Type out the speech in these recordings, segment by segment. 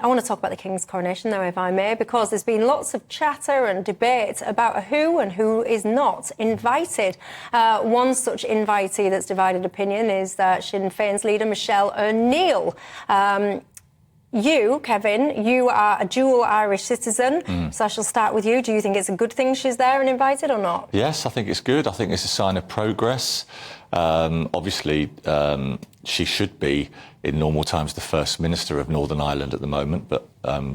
I want to talk about the King's coronation, though, if I may, because there's been lots of chatter and debate about who and who is not invited. One such invitee that's divided opinion is Sinn Féin's leader, Michelle O'Neill. You, Kevin, you are a dual Irish citizen, so I shall start with you. Do you think it's a good thing she's there and invited or not? Yes, I think it's good. I think it's a sign of progress. Obviously, she should be, in normal times, the First Minister of Northern Ireland at the moment, but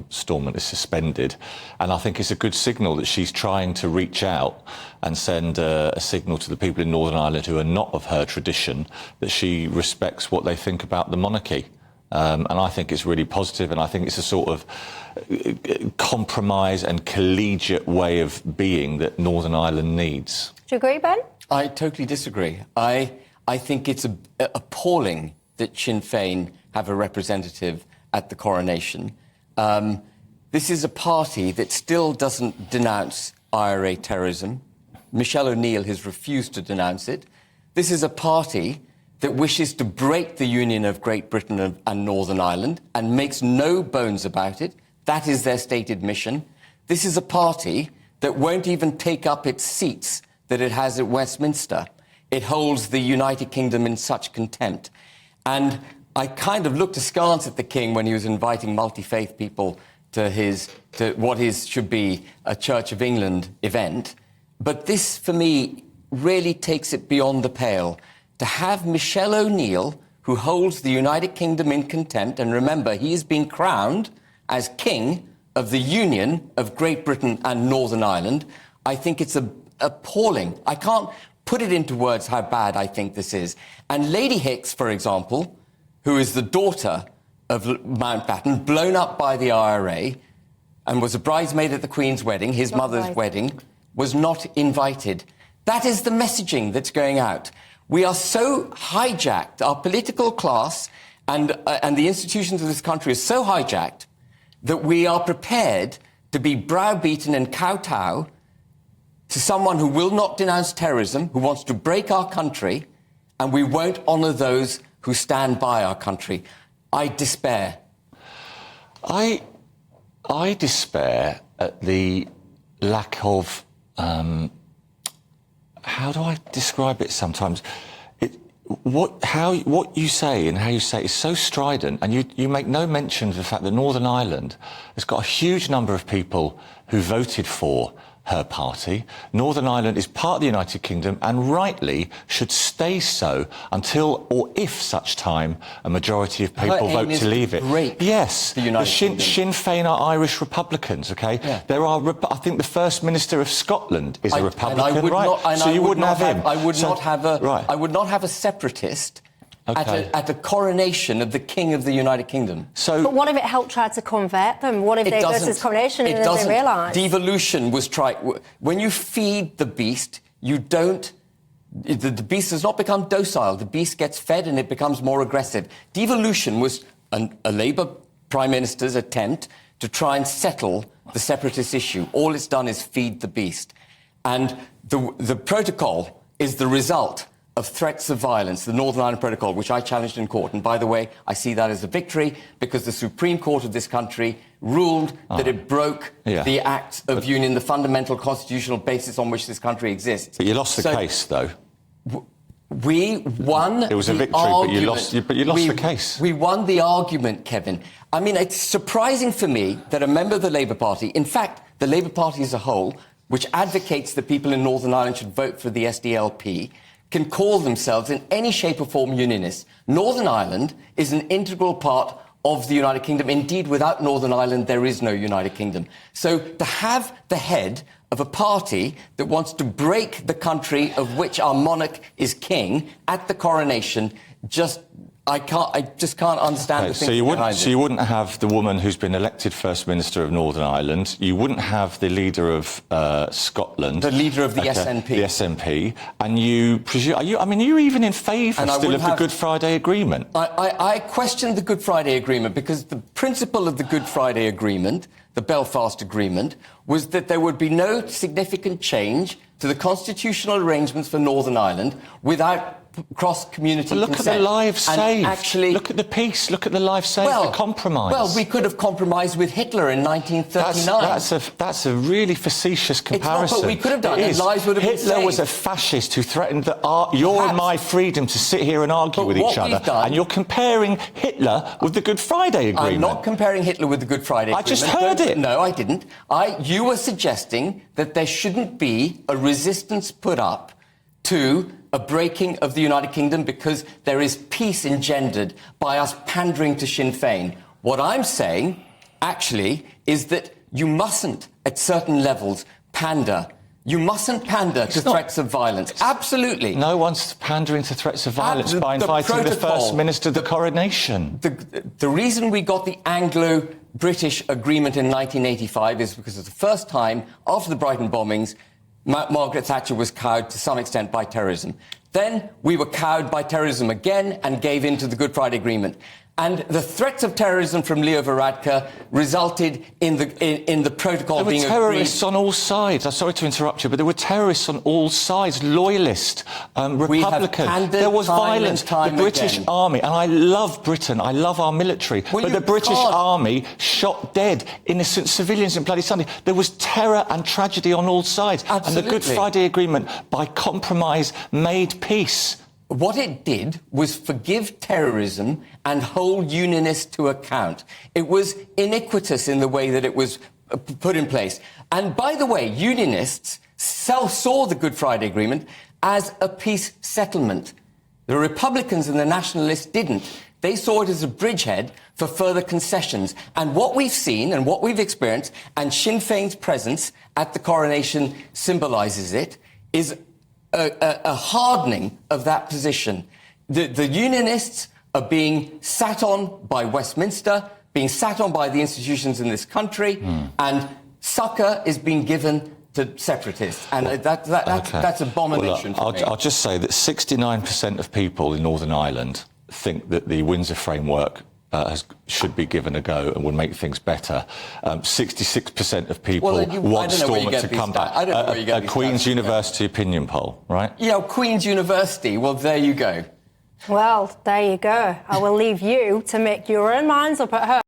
Stormont is suspended. And I think it's a good signal that she's trying to reach out and send a signal to the people in Northern Ireland who are not of her tradition, that she respects what they think about the monarchy. And I think it's really positive, and I think it's a sort of compromise and collegiate way of being that Northern Ireland needs. Do you agree, Ben? I totally disagree. I think it's appalling that Sinn Fein have a representative at the coronation. This is a party that still doesn't denounce IRA terrorism. Michelle O'Neill has refused to denounce it. This is a party that wishes to break the union of Great Britain and Northern Ireland and makes no bones about it. That is their stated mission. This is a party that won't even take up its seats that it has at Westminster. It holds the United Kingdom in such contempt. And I kind of looked askance at the King when he was inviting multi-faith people to what should be a Church of England event. But this, for me, really takes it beyond the pale. To have Michelle O'Neill, who holds the United Kingdom in contempt, and remember, he is being crowned as King of the Union of Great Britain and Northern Ireland, I think it's appalling. I can't put it into words how bad I think this is. And Lady Hicks, for example, who is the daughter of Mountbatten, blown up by the IRA, and was a bridesmaid at the Queen's wedding, his mother's wedding, was not invited. That is the messaging that's going out. We are so hijacked, our political class and the institutions of this country are so hijacked that we are prepared to be browbeaten and kowtow to someone who will not denounce terrorism, who wants to break our country, and we won't honour those who stand by our country. I despair. I despair at the lack of... how do I describe it sometimes? What you say and how you say it is so strident, and you make no mention of the fact that Northern Ireland has got a huge number of people who voted for her party. Northern Ireland is part of the United Kingdom and rightly should stay so until or if such time a majority of people vote to leave it. Yes, the Sinn Fein are Irish Republicans, OK? Yeah. There are, I think the First Minister of Scotland is a Republican, right? So you wouldn't have him. I would not have a separatist at a coronation of the King of the United Kingdom. But what if it helped try to convert them? What if they go to this coronation and then they realise? Devolution was tried. When you feed the beast, you don't... The beast does not become docile. The beast gets fed and it becomes more aggressive. Devolution was a Labour Prime Minister's attempt to try and settle the separatist issue. All it's done is feed the beast. And the protocol is the result of threats of violence, the Northern Ireland Protocol, which I challenged in court. And by the way, I see that as a victory because the Supreme Court of this country ruled that it broke the Act of Union, the fundamental constitutional basis on which this country exists. But you lost the case, though. We won. It was a victory, but you lost the case. We won the argument, Kevin. I mean, it's surprising for me that a member of the Labour Party, in fact, the Labour Party as a whole, which advocates that people in Northern Ireland should vote for the SDLP, can call themselves in any shape or form unionists. Northern Ireland is an integral part of the United Kingdom. Indeed, without Northern Ireland, there is no United Kingdom. So to have the head of a party that wants to break the country of which our monarch is king at the coronation, I just can't understand the thinking behind it. So you wouldn't have the woman who's been elected First Minister of Northern Ireland. You wouldn't have the leader of Scotland. The leader of the SNP. The SNP. And you presume... are you even in favour still of the Good Friday Agreement? I question the Good Friday Agreement because the principle of the Good Friday Agreement, the Belfast Agreement, was that there would be no significant change to the constitutional arrangements for Northern Ireland without cross-community Look consent. at the lives And saved. actually, look at the peace. Look at the lives saved. The compromise. Well, we could have compromised with Hitler in 1939. That's a really facetious comparison. It's not what we could have done, and lives would have been Hitler was a saved. fascist who threatened your and my freedom to sit here and argue with each other. And you're comparing Hitler with the Good Friday Agreement. I'm not comparing Hitler with the Good Friday Agreement. I just heard it. No, I didn't. You were suggesting that there shouldn't be a resistance put up to a breaking of the United Kingdom because there is peace engendered by us pandering to Sinn Fein. What I'm saying, actually, is that you mustn't, at certain levels, pander. You mustn't pander to threats of violence. Absolutely. No one's pandering to threats of violence by inviting the First Minister to the Coronation. The reason we got the Anglo-British agreement in 1985 is because it's the first time, after the Brighton bombings, Margaret Thatcher was cowed to some extent by terrorism. Then we were cowed by terrorism again and gave in to the Good Friday Agreement. And the threats of terrorism from Leo Varadkar resulted in the protocol being agreed. There were terrorists on all sides. I'm sorry to interrupt you, but there were terrorists on all sides. Loyalist, Republican. There was violence. The British Army, and I love Britain. I love our military. But the British Army shot dead innocent civilians in Bloody Sunday. There was terror and tragedy on all sides. Absolutely. And the Good Friday Agreement, by compromise, made peace. What it did was forgive terrorism and hold unionists to account. It was iniquitous in the way that it was put in place. And by the way, unionists saw the Good Friday Agreement as a peace settlement. The Republicans and the Nationalists didn't. They saw it as a bridgehead for further concessions. And what we've seen and what we've experienced, and Sinn Féin's presence at the Coronation symbolises it, is a hardening of that position. The unionists are being sat on by Westminster, being sat on by the institutions in this country, and succour is being given to separatists. And that's abomination for me. I'll just say that 69% of people in Northern Ireland think that the Windsor framework should be given a go and would make things better. 66% of people want Stormont to come back. I don't know where you get a Queen's University opinion poll, right? Yeah, Queen's University. Well, there you go. Well, there you go. I will leave you to make your own minds up at home.